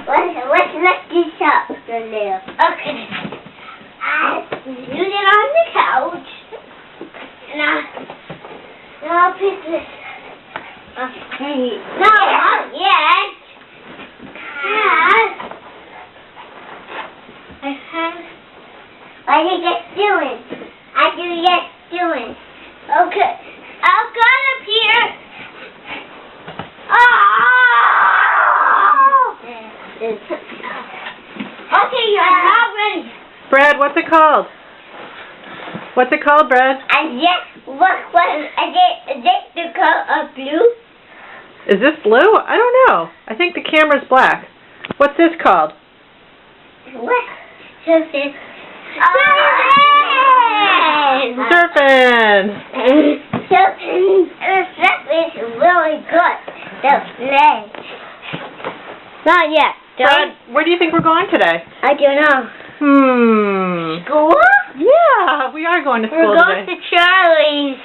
Let's lift this up a little. Okay. Use it on the couch. Now I'll put this. Okay. No, not yet. What are you just doing? I do just doing. Okay. I'll go up here. Oh! Okay, you're not ready. Brad, what's it called? What's it called, Brad? And yes, is this the color of blue? Is this blue? I don't know. I think the camera's black. What's this called? What? Surfing. Surfing. Surfing is really good. The play. Not yet. Brad, where do you think we're going today? I don't know. School? Yeah, we are going to school We're going today. to Charlie's.